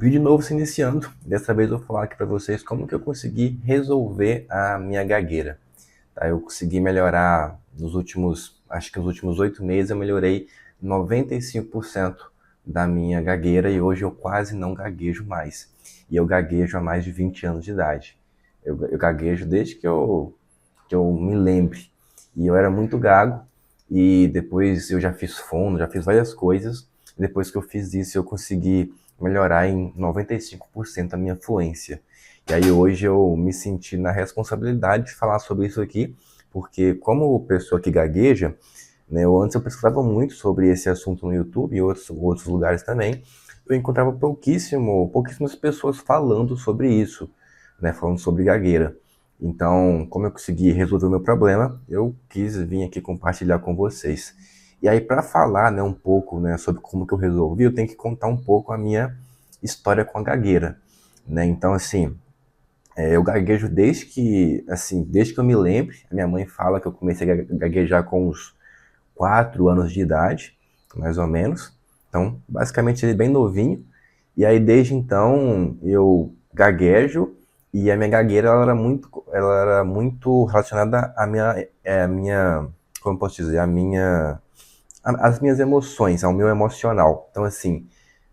Vídeo novo se iniciando. Dessa vez eu vou falar aqui para vocês como que eu consegui resolver a minha gagueira. Tá? Eu consegui melhorar acho que nos últimos 8 meses eu melhorei 95% da minha gagueira e hoje eu quase não gaguejo mais. E eu gaguejo há mais de 20 anos de idade. Eu gaguejo desde que eu me lembre. E eu era muito gago e depois eu já fiz fono, já fiz várias coisas. Depois que eu fiz isso eu consegui melhorar em 95% a minha fluência. E aí hoje eu me senti na responsabilidade de falar sobre isso aqui, porque como pessoa que gagueja, né, antes eu pesquisava muito sobre esse assunto no YouTube e outros lugares também, eu encontrava pouquíssimas pessoas falando sobre isso, né, falando sobre gagueira. Então, como eu consegui resolver o meu problema, eu quis vir aqui compartilhar com vocês. E aí, para falar, né, um pouco, né, sobre como que eu resolvi, eu tenho que contar um pouco a minha história com a gagueira, né? Então, assim, eu gaguejo desde que eu me lembro. A minha mãe fala que eu comecei a gaguejar com uns 4 anos de idade, mais ou menos. Então, basicamente, ele é bem novinho. E aí, desde então, eu gaguejo e a minha gagueira ela era muito relacionada à minha, como eu posso dizer, às minhas emoções, ao meu emocional. Então, assim,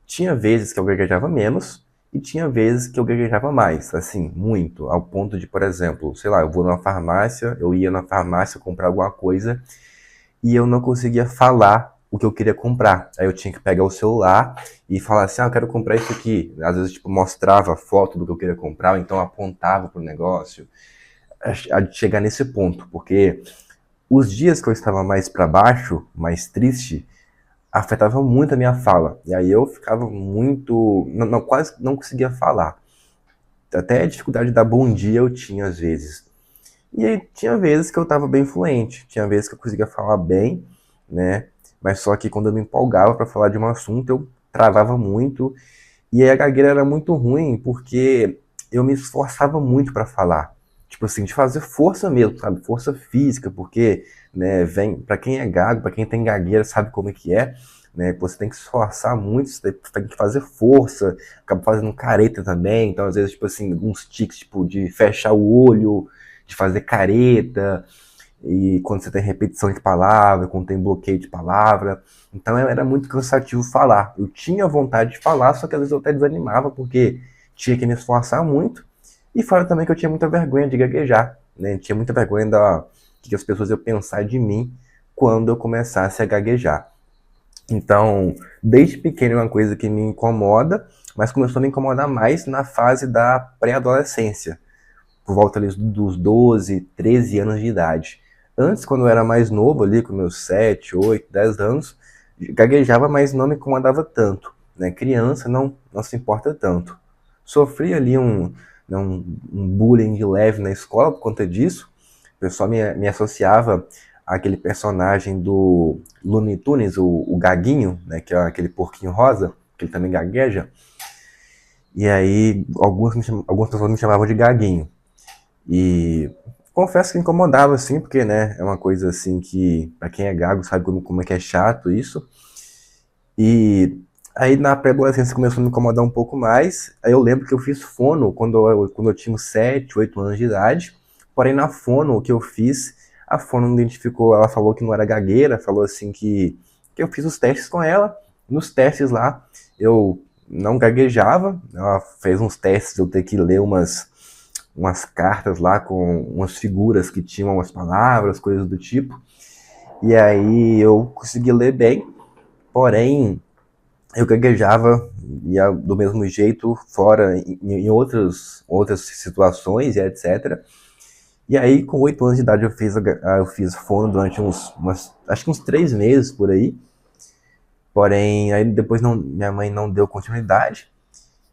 tinha vezes que eu gaguejava menos e tinha vezes que eu gaguejava mais, assim, muito, ao ponto de, por exemplo, sei lá, eu ia na farmácia comprar alguma coisa e eu não conseguia falar o que eu queria comprar. Aí eu tinha que pegar o celular e falar assim, eu quero comprar isso aqui. Às vezes, tipo, mostrava a foto do que eu queria comprar, ou então apontava pro negócio. A chegar nesse ponto, porque os dias que eu estava mais para baixo, mais triste, afetava muito a minha fala. E aí eu ficava muito. Quase não conseguia falar. Até a dificuldade de dar bom dia eu tinha às vezes. E aí tinha vezes que eu estava bem fluente, tinha vezes que eu conseguia falar bem, né? Mas só que quando eu me empolgava para falar de um assunto, eu travava muito. E aí a gagueira era muito ruim porque eu me esforçava muito para falar. Tipo assim, de fazer força mesmo, sabe? Força física, porque, né, vem, para quem é gago, para quem tem gagueira, sabe como é que é, né? Você tem que se esforçar muito, você tem que fazer força, acaba fazendo careta também, então às vezes, tipo assim, alguns tiques, tipo, de fechar o olho, de fazer careta, e quando você tem repetição de palavra, quando tem bloqueio de palavra. Então era muito cansativo falar. Eu tinha vontade de falar, só que às vezes eu até desanimava, porque tinha que me esforçar muito. E fora também que eu tinha muita vergonha de gaguejar, né? Tinha muita vergonha da que as pessoas iam pensar de mim quando eu começasse a gaguejar. Então, desde pequeno é uma coisa que me incomoda, mas começou a me incomodar mais na fase da pré-adolescência, por volta ali dos 12, 13 anos de idade. Antes, quando eu era mais novo, ali com meus 7, 8, 10 anos, gaguejava, mas não me incomodava tanto. Né? Criança não se importa tanto. Sofri ali um bullying de leve na escola por conta disso. O pessoal me associava àquele personagem do Looney Tunes, o Gaguinho, né? Que é aquele porquinho rosa, que ele também gagueja. E aí, algumas pessoas me chamavam de Gaguinho. E confesso que incomodava, assim, porque, né, é uma coisa, assim, que pra quem é gago sabe como é que é chato isso. E aí na pré-adolescência começou a me incomodar um pouco mais. Aí eu lembro que eu fiz fono quando eu tinha uns 7, 8 anos de idade. Porém, na fono que eu fiz, a fono não identificou, ela falou que não era gagueira, falou assim que eu fiz os testes com ela. Nos testes lá, eu não gaguejava. Ela fez uns testes, eu ter que ler umas cartas lá com umas figuras que tinham umas palavras, coisas do tipo. E aí eu consegui ler bem, porém eu gaguejava do mesmo jeito fora em outras situações e etc. E aí, com 8 anos de idade, eu fiz fono durante acho que uns 3 meses por aí. Porém, aí depois minha mãe não deu continuidade.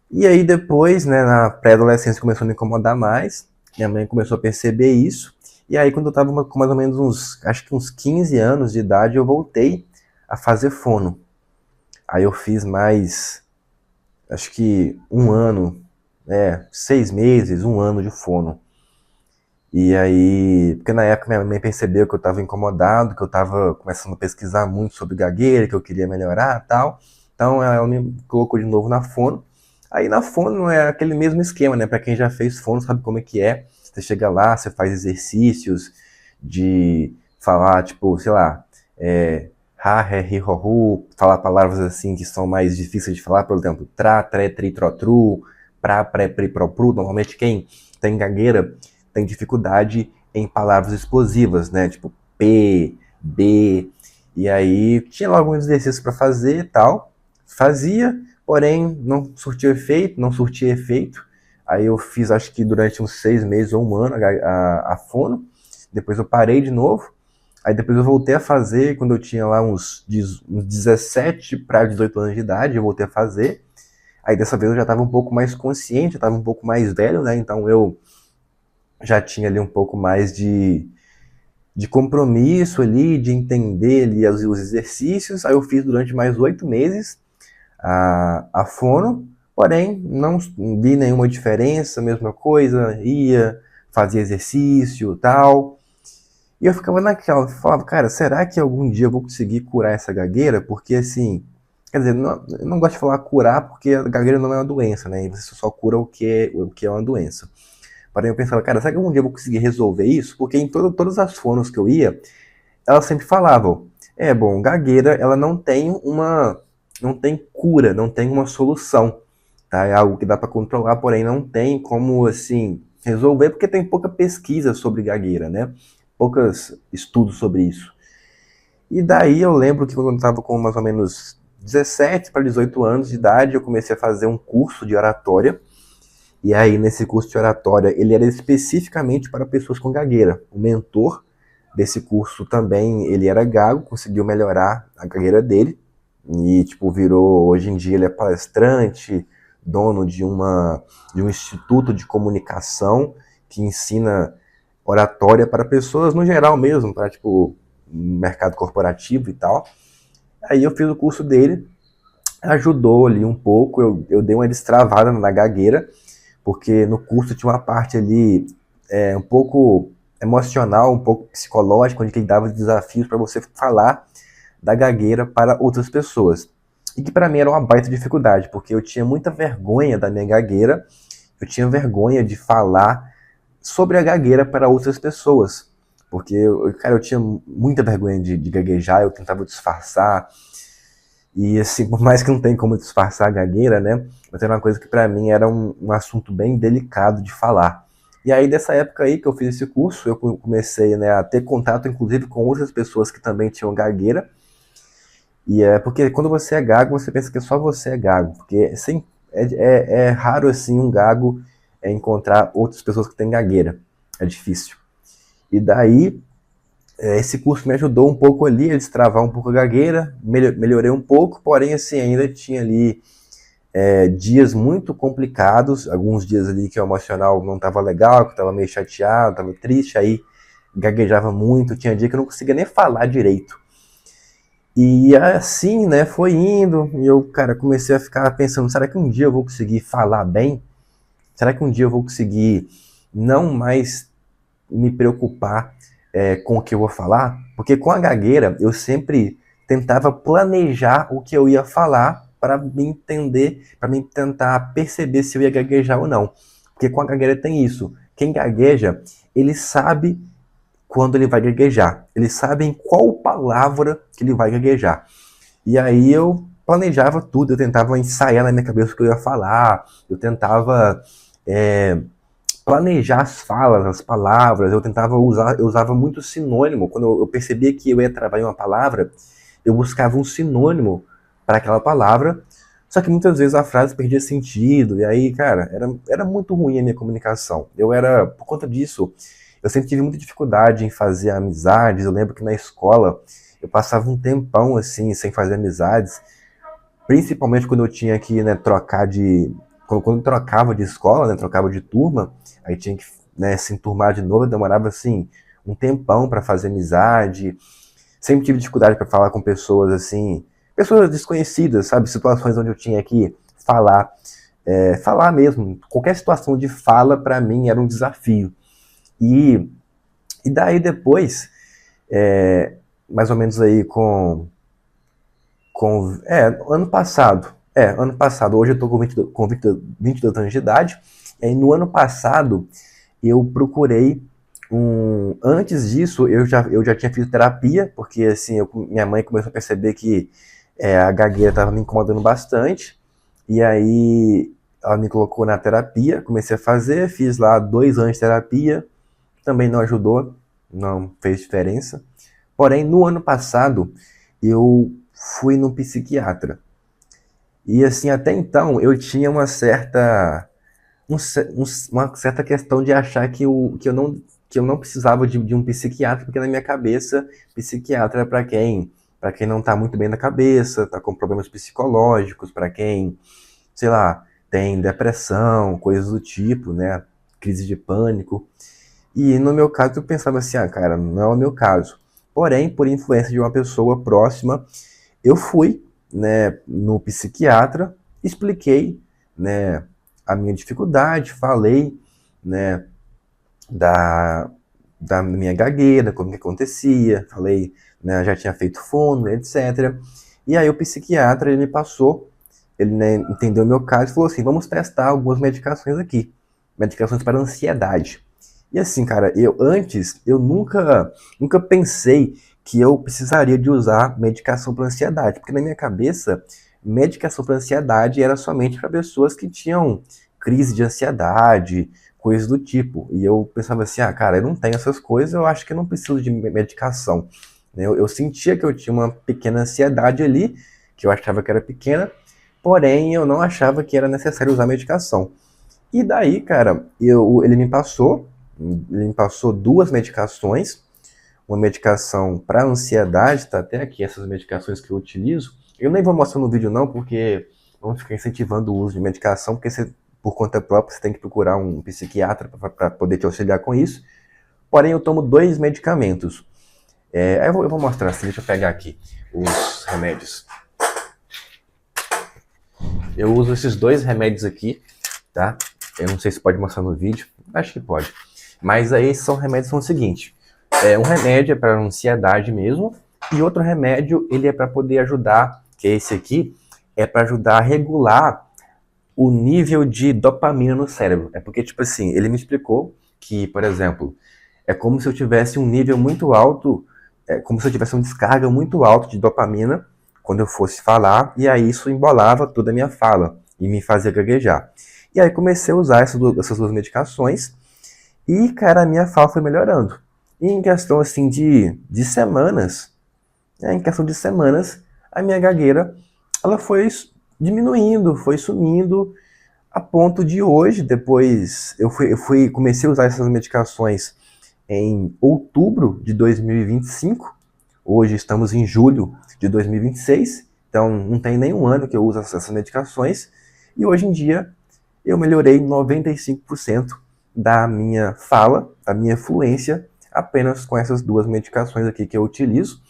E aí depois, né, na pré-adolescência começou a me incomodar mais. Minha mãe começou a perceber isso. E aí, quando eu tava com mais ou menos acho que uns 15 anos de idade, eu voltei a fazer fono. Aí eu fiz mais, acho que um ano, 6 meses, um ano de fono. E aí, porque na época minha mãe percebeu que eu estava incomodado, que eu estava começando a pesquisar muito sobre gagueira, que eu queria melhorar e tal. Então ela me colocou de novo na fono. Aí na fono é aquele mesmo esquema, né? Para quem já fez fono sabe como é que é. Você chega lá, você faz exercícios de falar, tipo, sei lá, ha, he, hi, ho, hu, falar palavras assim que são mais difíceis de falar, por exemplo, tra, tre, tri, tro, tru, pra, pré, pri, pro, pru. Normalmente quem tem gagueira tem dificuldade em palavras explosivas, né? Tipo P, B. E aí tinha lá alguns exercícios para fazer e tal. Fazia, porém não surtiu efeito, não surtia efeito. Aí eu fiz, acho que durante uns 6 meses ou um ano a fono. Depois eu parei de novo. Aí depois eu voltei a fazer quando eu tinha lá uns 17 para 18 anos de idade, eu voltei a fazer. Aí dessa vez eu já estava um pouco mais consciente, eu estava um pouco mais velho, né? Então eu já tinha ali um pouco mais de compromisso ali, de entender ali os exercícios. Aí eu fiz durante mais 8 meses a fono, porém não vi nenhuma diferença, mesma coisa, ia, fazia exercício e tal. E eu ficava naquela, falava, cara, será que algum dia eu vou conseguir curar essa gagueira? Porque assim, quer dizer, não, eu não gosto de falar curar porque a gagueira não é uma doença, né? E você só cura o que é uma doença. Porém, eu pensava, cara, será que algum dia eu vou conseguir resolver isso? Porque em todas as fonos que eu ia, elas sempre falavam, bom, gagueira, ela não tem cura, não tem uma solução, tá? É algo que dá para controlar, porém não tem como, assim, resolver, porque tem pouca pesquisa sobre gagueira, né? Poucos estudos sobre isso. E daí eu lembro que quando eu estava com mais ou menos 17 para 18 anos de idade, eu comecei a fazer um curso de oratória. E aí, nesse curso de oratória, ele era especificamente para pessoas com gagueira. O mentor desse curso também, ele era gago, conseguiu melhorar a gagueira dele. E, tipo, virou, hoje em dia ele é palestrante, dono de um instituto de comunicação que ensina oratória para pessoas no geral mesmo, para, tipo, mercado corporativo e tal. Aí eu fiz o curso dele, ajudou ali um pouco, eu dei uma destravada na gagueira, porque no curso tinha uma parte ali um pouco emocional, um pouco psicológica, onde ele dava desafios para você falar da gagueira para outras pessoas. E que para mim era uma baita dificuldade, porque eu tinha muita vergonha da minha gagueira, eu tinha vergonha de falar sobre a gagueira para outras pessoas. Porque, cara, eu tinha muita vergonha de gaguejar, eu tentava disfarçar. E, assim, por mais que não tenha como disfarçar a gagueira, né? Mas era uma coisa que para mim era um assunto bem delicado de falar. E aí, dessa época aí que eu fiz esse curso, eu comecei, né, a ter contato, inclusive, com outras pessoas que também tinham gagueira. E é porque quando você é gago, você pensa que só você é gago. Porque assim, é raro, assim, um gago encontrar outras pessoas que têm gagueira. É difícil. E daí, esse curso me ajudou um pouco ali a destravar um pouco a gagueira, melhorei um pouco, porém, assim, ainda tinha ali dias muito complicados, alguns dias ali que o emocional não estava legal, que eu estava meio chateado, estava triste, aí gaguejava muito, tinha dia que eu não conseguia nem falar direito. E assim, né, foi indo, e eu, cara, comecei a ficar pensando, será que um dia eu vou conseguir falar bem? Será que um dia eu vou conseguir não mais me preocupar com o que eu vou falar? Porque com a gagueira, eu sempre tentava planejar o que eu ia falar para me entender, para me tentar perceber se eu ia gaguejar ou não. Porque com a gagueira tem isso. Quem gagueja, ele sabe quando ele vai gaguejar. Ele sabe em qual palavra que ele vai gaguejar. E aí eu planejava tudo, eu tentava ensaiar na minha cabeça o que eu ia falar, eu tentava planejar as falas, as palavras, eu usava muito sinônimo. Quando eu percebia que eu ia trabalhar uma palavra, eu buscava um sinônimo para aquela palavra, só que muitas vezes a frase perdia sentido, e aí, cara, era muito ruim a minha comunicação. Por conta disso, eu sempre tive muita dificuldade em fazer amizades. Eu lembro que na escola eu passava um tempão assim, sem fazer amizades, principalmente quando eu tinha que, né, trocar de. Quando eu trocava de escola, né, trocava de turma, aí tinha que, né, se enturmar de novo, demorava assim um tempão para fazer amizade. Sempre tive dificuldade para falar com pessoas assim, pessoas desconhecidas, sabe? Situações onde eu tinha que falar, falar mesmo. Qualquer situação de fala para mim era um desafio. E, e daí depois, mais ou menos aí ano passado, Ano passado, hoje eu tô com 22 anos de idade, e aí no ano passado eu procurei Antes disso, eu já tinha feito terapia, porque assim, minha mãe começou a perceber que a gagueira estava me incomodando bastante, e aí ela me colocou na terapia, comecei a fazer, fiz lá 2 anos de terapia, também não ajudou, não fez diferença. Porém, no ano passado, eu fui num psiquiatra. E assim, até então, eu tinha uma certa questão de achar que eu não precisava de um psiquiatra, porque na minha cabeça, psiquiatra é para quem não está muito bem na cabeça, está com problemas psicológicos, para quem, sei lá, tem depressão, coisas do tipo, né? Crise de pânico. E no meu caso eu pensava assim, cara, não é o meu caso. Porém, por influência de uma pessoa próxima, eu fui, né, no psiquiatra, expliquei, né, a minha dificuldade, falei, né, da, da minha gagueira, como que acontecia, falei, né, já tinha feito fono, etc. E aí o psiquiatra, ele me passou, ele, né, entendeu o meu caso e falou assim, vamos testar algumas medicações aqui, medicações para ansiedade. E assim, cara, eu nunca pensei que eu precisaria de usar medicação para ansiedade, porque na minha cabeça, medicação para ansiedade era somente para pessoas que tinham crise de ansiedade, coisas do tipo. E eu pensava assim, cara, eu não tenho essas coisas, eu acho que eu não preciso de medicação. Eu sentia que eu tinha uma pequena ansiedade ali, que eu achava que era pequena, porém eu não achava que era necessário usar medicação. E daí, cara, ele me passou 2 medicações, uma medicação para ansiedade, tá até aqui essas medicações que eu utilizo. Eu nem vou mostrar no vídeo não, porque vamos ficar incentivando o uso de medicação, porque por conta própria você tem que procurar um psiquiatra para poder te auxiliar com isso. Porém, eu tomo 2 medicamentos. Eu vou mostrar assim, deixa eu pegar aqui os remédios. Eu uso esses 2 remédios aqui, tá? Eu não sei se pode mostrar no vídeo, acho que pode. Mas aí esses remédios são o seguinte: um remédio é para ansiedade mesmo, e outro remédio ele é para poder ajudar, que é esse aqui, é para ajudar a regular o nível de dopamina no cérebro. É porque, tipo assim, ele me explicou que, por exemplo, é como se eu tivesse um nível muito alto, é como se eu tivesse uma descarga muito alta de dopamina quando eu fosse falar, e aí isso embolava toda a minha fala e me fazia gaguejar. E aí comecei a usar essas 2 medicações e, cara, a minha fala foi melhorando. E em questão, assim, de semanas, em questão de semanas, a minha gagueira, ela foi diminuindo, foi sumindo, a ponto de hoje, depois, comecei a usar essas medicações em outubro de 2025, hoje estamos em julho de 2026, então não tem nenhum ano que eu uso essas medicações, e hoje em dia eu melhorei 95% da minha fala, da minha fluência, apenas com essas 2 medicações aqui que eu utilizo.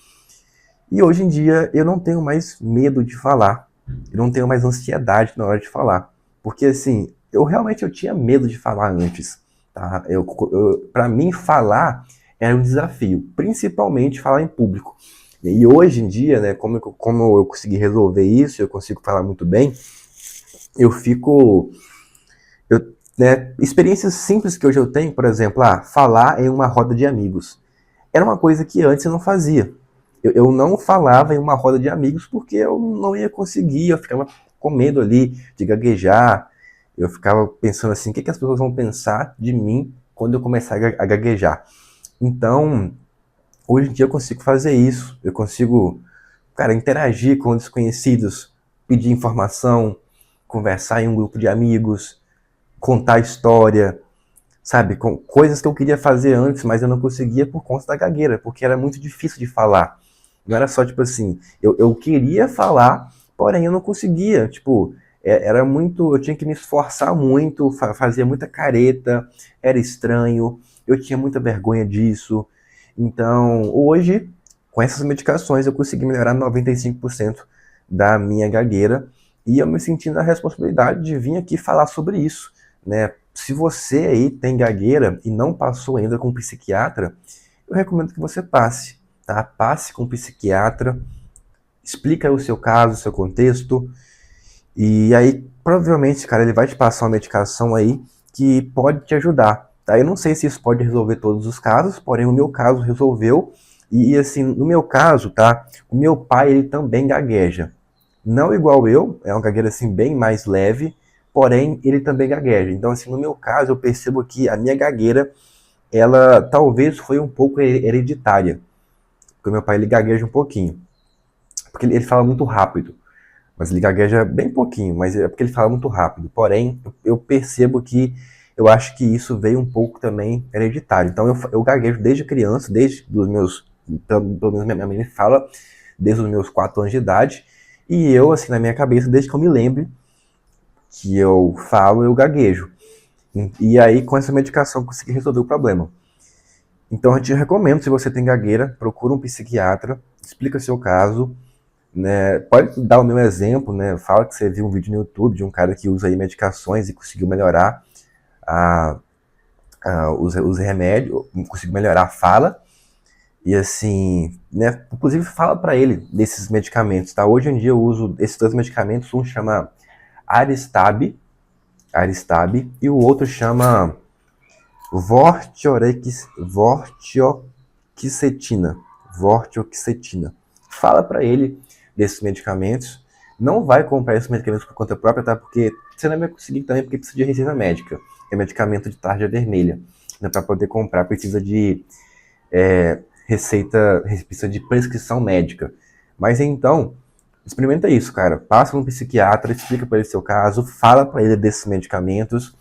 E hoje em dia eu não tenho mais medo de falar, eu não tenho mais ansiedade na hora de falar, porque assim, eu tinha medo de falar antes, tá? Para mim falar era um desafio, principalmente falar em público. E hoje em dia, né, como eu consegui resolver isso, eu consigo falar muito bem, eu fico né, experiências simples que hoje eu tenho, por exemplo, falar em uma roda de amigos. Era uma coisa que antes eu não fazia. Eu não falava em uma roda de amigos porque eu não ia conseguir, eu ficava com medo ali de gaguejar, eu ficava pensando assim, o que as pessoas vão pensar de mim quando eu começar a gaguejar. Então, hoje em dia eu consigo fazer isso, eu consigo, cara, interagir com desconhecidos, pedir informação, conversar em um grupo de amigos, contar história, sabe? Com coisas que eu queria fazer antes, mas eu não conseguia por conta da gagueira, porque era muito difícil de falar. Não era só, tipo assim, eu queria falar, porém eu não conseguia. Tipo, era muito. Eu tinha que me esforçar muito, fazia muita careta, era estranho, eu tinha muita vergonha disso. Então, hoje, com essas medicações, eu consegui melhorar 95% da minha gagueira e eu me senti na responsabilidade de vir aqui falar sobre isso, né? Se você aí tem gagueira e não passou ainda com um psiquiatra, eu recomendo que você passe, tá? Passe com um psiquiatra, explica o seu caso, o seu contexto, E aí, provavelmente, cara, ele vai te passar uma medicação aí que pode te ajudar, tá? Eu não sei se isso pode resolver todos os casos, porém no meu caso resolveu. E assim, no meu caso, tá? O meu pai, ele também gagueja. Não igual eu, é uma gagueira assim bem mais leve, porém ele também gagueja. Então assim, no meu caso, eu percebo que a minha gagueira, ela talvez foi um pouco hereditária. Porque o meu pai, ele gagueja um pouquinho. Porque ele fala muito rápido. Mas ele gagueja bem pouquinho, mas é porque ele fala muito rápido. Porém, eu percebo que eu acho que isso veio um pouco também hereditário. Então eu gaguejo desde criança, desde os meus. Pelo menos minha mãe me fala, desde os meus 4 anos de idade. E eu, assim, na minha cabeça, desde que eu me lembre que eu falo, eu gaguejo. E aí, com essa medicação, eu consegui resolver o problema. Então, eu te recomendo, se você tem gagueira, procura um psiquiatra, explica seu caso, né? Pode dar o meu exemplo, né? Fala que você viu um vídeo no YouTube de um cara que usa aí medicações e conseguiu melhorar a, os remédios, conseguiu melhorar a fala. E assim, né? Inclusive fala para ele desses medicamentos, tá? Hoje em dia eu uso esses 2 medicamentos, um chama Aristab e o outro chama Vortioxetina. Vortioxetina. Fala para ele desses medicamentos. Não vai comprar esses medicamentos por conta própria, tá? Porque você não vai conseguir também, porque precisa de receita médica. É medicamento de tarja vermelha. Né? Para poder comprar, precisa de precisa de prescrição médica. Mas então, experimenta isso, cara. Passa no psiquiatra, explica para ele seu caso, fala para ele desses medicamentos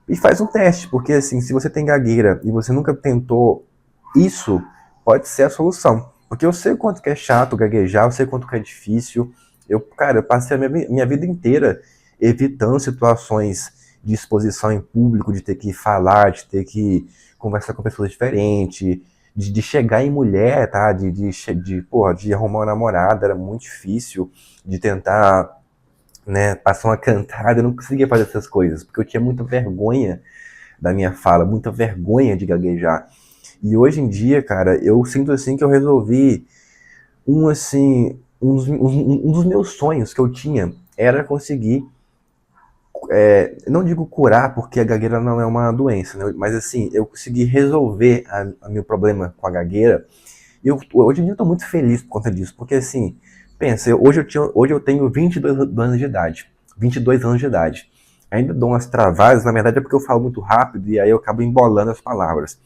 e faz um teste, porque assim, se você tem gagueira e você nunca tentou isso, pode ser a solução. Porque eu sei o quanto que é chato gaguejar, eu sei o quanto que é difícil. Eu passei a minha vida inteira evitando situações de exposição em público, de ter que falar, de ter que conversar com pessoas diferentes, de chegar em mulher, tá? De arrumar uma namorada, era muito difícil, de tentar, né, passar uma cantada, eu não conseguia fazer essas coisas, porque eu tinha muita vergonha da minha fala, muita vergonha de gaguejar. E hoje em dia, cara, eu sinto assim que eu resolvi um dos meus sonhos que eu tinha era conseguir, não digo curar, porque a gagueira não é uma doença, né? Mas assim, eu consegui resolver a meu problema com a gagueira. E hoje em dia eu tô muito feliz por conta disso, porque assim, pensa, hoje eu tenho 22 anos de idade. 22 anos de idade. Ainda dou umas travadas, na verdade é porque eu falo muito rápido e aí eu acabo embolando as palavras.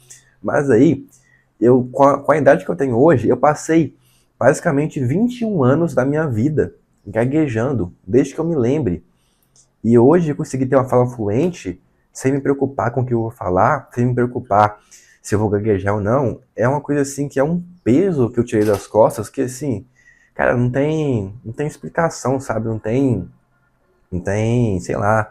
Mas aí, com a idade que eu tenho hoje, eu passei basicamente 21 anos da minha vida gaguejando, desde que eu me lembre. E hoje eu consegui ter uma fala fluente sem me preocupar com o que eu vou falar, sem me preocupar se eu vou gaguejar ou não. É uma coisa assim que é um peso que eu tirei das costas que assim, cara, não tem explicação, sabe? Não tem, sei lá,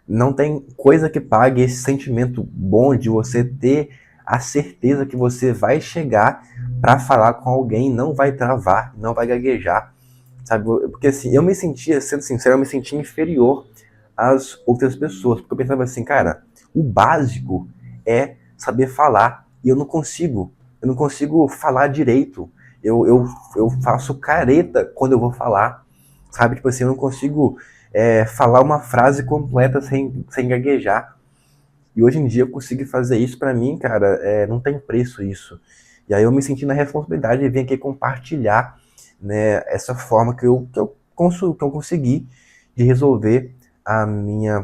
não tem coisa que pague esse sentimento bom de você ter a certeza que você vai chegar para falar com alguém, não vai travar, não vai gaguejar, sabe? Porque assim, eu me sentia, sendo sincero, eu me sentia inferior às outras pessoas, porque eu pensava assim, cara, o básico é saber falar, e eu não consigo falar direito, eu faço careta quando eu vou falar, sabe? Tipo assim, eu não consigo falar uma frase completa sem gaguejar. E hoje em dia eu consigo fazer isso pra mim, cara, não tem preço isso. E aí eu me senti na responsabilidade de vir aqui compartilhar, né, essa forma que eu consegui de resolver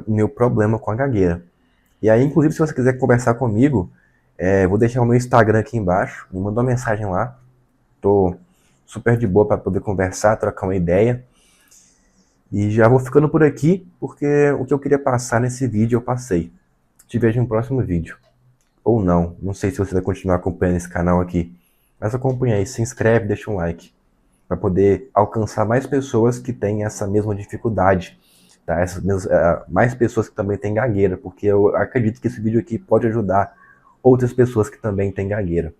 o meu problema com a gagueira. E aí, inclusive, se você quiser conversar comigo, vou deixar o meu Instagram aqui embaixo, me manda uma mensagem lá. Tô super de boa para poder conversar, trocar uma ideia. E já vou ficando por aqui, porque o que eu queria passar nesse vídeo eu passei. Te vejo no próximo vídeo. Ou não, não sei se você vai continuar acompanhando esse canal aqui. Mas acompanha aí, se inscreve, deixa um like. Para poder alcançar mais pessoas que têm essa mesma dificuldade. Tá? Mais pessoas que também têm gagueira. Porque eu acredito que esse vídeo aqui pode ajudar outras pessoas que também têm gagueira.